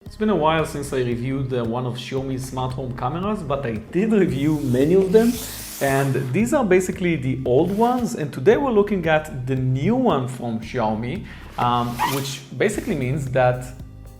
It's been a while since I reviewed one of Xiaomi's smart home cameras, but I did review many of them. And these are basically the old ones. And today we're looking at the new one from Xiaomi, which basically means that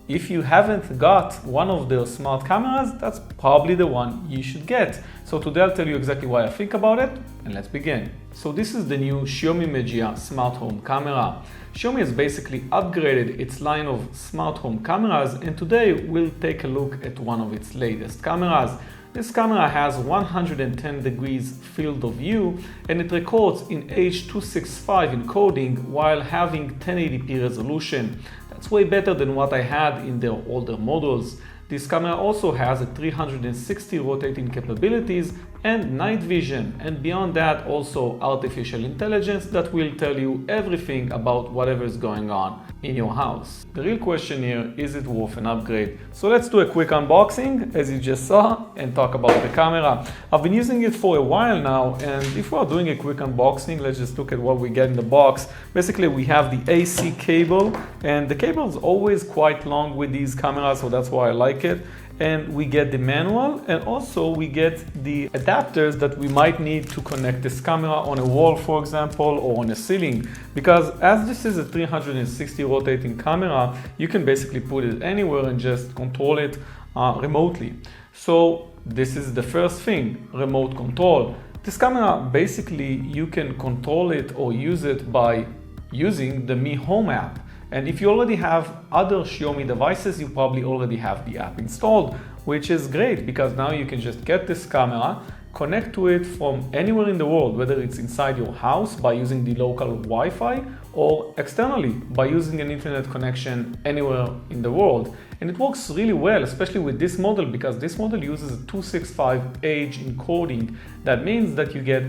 if you haven't got one of their smart cameras, that's probably the one you should get. So today I'll tell you exactly why I think about it, and let's begin. So this is the new Xiaomi Mijia smart home camera. Xiaomi has basically upgraded its line of smart home cameras, and today we'll take a look at one of its latest cameras. This camera has 110 degrees field of view, and it records in H.265 encoding while having 1080p resolution. That's way better than what I had in their older models. This camera also has a 360 rotating capabilities and night vision, and beyond that also artificial intelligence that will tell you everything about whatever is going on in your house. The real question here, is it worth an upgrade? So let's do a quick unboxing, as you just saw, and talk about the camera. I've been using it for a while now, and if we're doing a quick unboxing, let's just look at what we get in the box. Basically, we have the AC cable, and the cable is always quite long with these cameras, so that's why I like it. And we get the manual, and also we get the adapters that we might need to connect this camera on a wall, for example, or on a ceiling. Because as this is a 360 rotating camera, you can basically put it anywhere and just control it remotely. So this is the first thing, remote control. This camera, basically you can control it or use it by using the Mi Home app. And if you already have other Xiaomi devices, you probably already have the app installed, which is great because now you can just get this camera, connect to it from anywhere in the world, whether it's inside your house by using the local Wi-Fi or externally by using an internet connection anywhere in the world. And it works really well, especially with this model, because this model uses a 265H encoding. That means that you get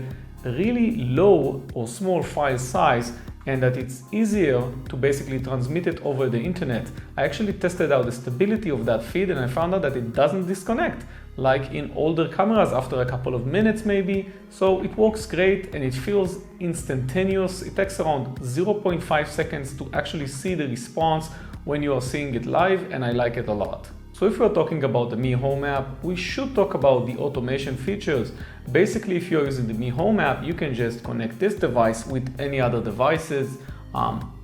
a really low or small file size, and that it's easier to basically transmit it over the internet. I actually tested out the stability of that feed, and I found out that it doesn't disconnect like in older cameras after a couple of minutes maybe. So it works great and it feels instantaneous. It takes around 0.5 seconds to actually see the response when you are seeing it live, and I like it a lot. So if we're talking about the Mi Home app, we should talk about the automation features. Basically, if you're using the Mi Home app, you can just connect this device with any other devices.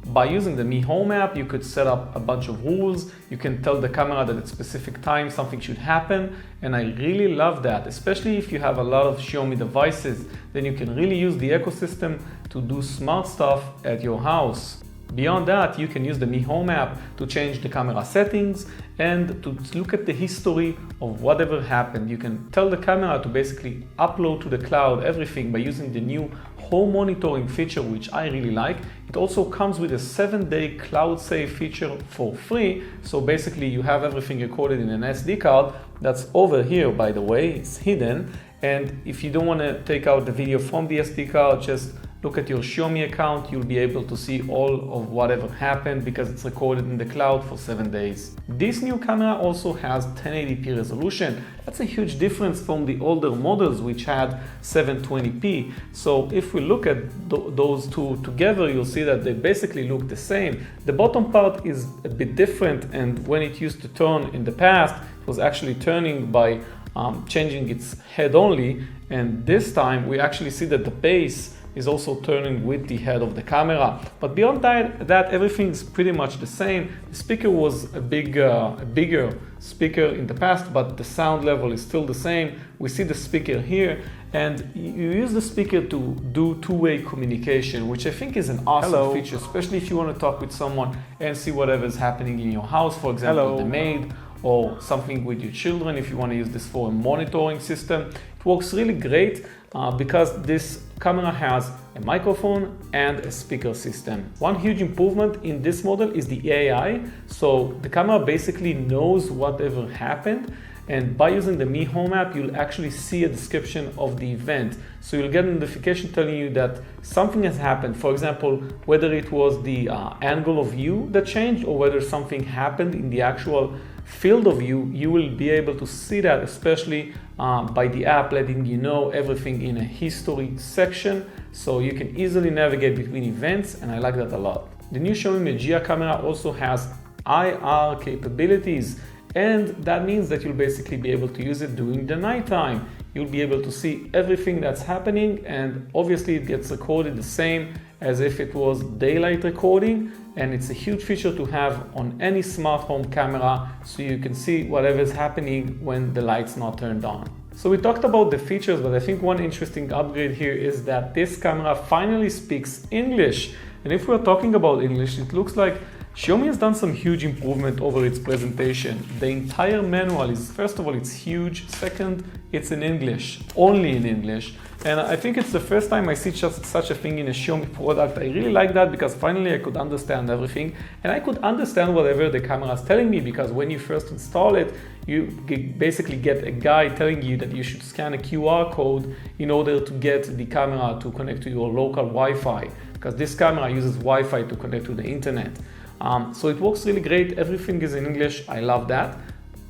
By using the Mi Home app, you could set up a bunch of rules. You can tell the camera that at a specific time something should happen, and I really love that, especially if you have a lot of Xiaomi devices. Then you can really use the ecosystem to do smart stuff at your house. Beyond that, you can use the Mi Home app to change the camera settings and to look at the history of whatever happened. You can tell the camera to basically upload to the cloud everything by using the new home monitoring feature, which I really like. It also comes with a 7-day cloud save feature for free. So basically you have everything recorded in an SD card that's over here, by the way, it's hidden. And if you don't want to take out the video from the SD card, just look at your Xiaomi account, you'll be able to see all of whatever happened because it's recorded in the cloud for 7 days. This new camera also has 1080p resolution. That's a huge difference from the older models which had 720p. So if we look at those two together, you'll see that they basically look the same. The bottom part is a bit different, and when it used to turn in the past, it was actually turning by changing its head only, and this time we actually see that the base is also turning with the head of the camera. But beyond that everything's pretty much the same. The speaker was a bigger speaker in the past, but the sound level is still the same. We see the speaker here, and you use the speaker to do two-way communication, which I think is an awesome feature, especially if you want to talk with someone and see whatever is happening in your house, for example, the maid, or something with your children. If you want to use this for a monitoring system, it works really great because this camera has a microphone and a speaker system. One huge improvement in this model is the AI. So the camera basically knows whatever happened, and by using the Mi Home app, you'll actually see a description of the event. So you'll get a notification telling you that something has happened. For example, whether it was the angle of view that changed or whether something happened in the actual field of view, you will be able to see that, especially by the app letting you know everything in a history section, so you can easily navigate between events, and I like that a lot. The new Xiaomi Mijia camera also has IR capabilities, And that means that you'll basically be able to use it during the nighttime. You'll be able to see everything that's happening, and obviously it gets recorded the same as if it was daylight recording, and it's a huge feature to have on any smart home camera so you can see whatever's happening when the light's not turned on. So we talked about the features, but I think one interesting upgrade here is that this camera finally speaks English. And if we're talking about English, it looks like Xiaomi has done some huge improvement over its presentation. The entire manual is, first of all, it's huge. Second, it's in English, only in English. And I think it's the first time I see just such a thing in a Xiaomi product. I really like that because finally I could understand everything, and I could understand whatever the camera is telling me, because when you first install it, you basically get a guide telling you that you should scan a QR code in order to get the camera to connect to your local Wi-Fi, because this camera uses Wi-Fi to connect to the internet. So it works really great. Everything is in English. I love that.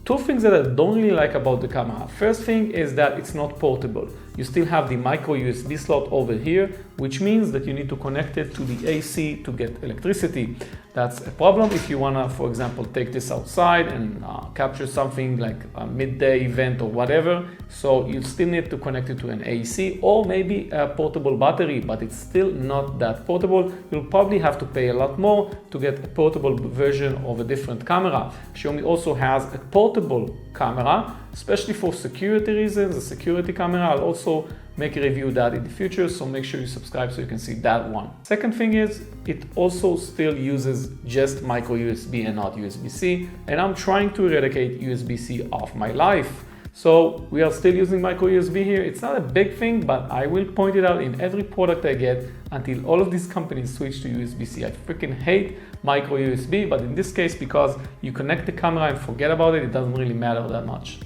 Two things that I don't really like about the camera. First thing is that it's not portable. You still have the micro USB slot over here, which means that you need to connect it to the AC to get electricity. That's a problem if you wanna, for example, take this outside and capture something like a midday event or whatever. So you still need to connect it to an AC or maybe a portable battery, but it's still not that portable. You'll probably have to pay a lot more to get a portable version of a different camera. Xiaomi also has a portable camera, especially for security reasons, a security camera. I'll also make a review of that in the future, so make sure you subscribe so you can see that one. Second thing is, it also still uses just micro USB and not USB-C, and I'm trying to eradicate USB-C off my life. So we are still using micro USB here. It's not a big thing, but I will point it out in every product I get until all of these companies switch to USB-C. I freaking hate micro USB, but in this case, because you connect the camera and forget about it, it doesn't really matter that much.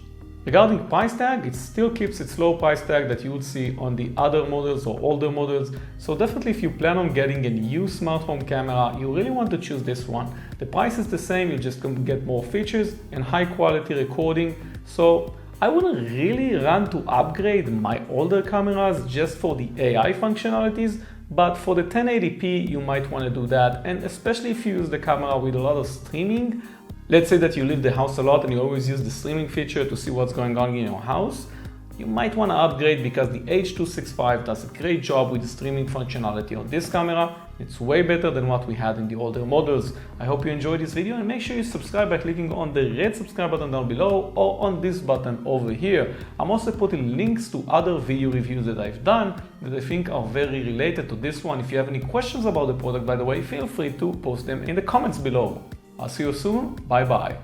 Regarding price tag, it still keeps its low price tag that you would see on the other models or older models. So definitely if you plan on getting a new smart home camera, you really want to choose this one. The price is the same, you just can get more features and high quality recording. So I wouldn't really run to upgrade my older cameras just for the AI functionalities, but for the 1080p you might want to do that, and especially if you use the camera with a lot of streaming. Let's say that you leave the house a lot and you always use the streaming feature to see what's going on in your house. You might want to upgrade because the H.265 does a great job with the streaming functionality on this camera. It's way better than what we had in the older models. I hope you enjoyed this video, and make sure you subscribe by clicking on the red subscribe button down below or on this button over here. I'm also putting links to other video reviews that I've done that I think are very related to this one. If you have any questions about the product, by the way, feel free to post them in the comments below. I'll see you soon. Bye bye.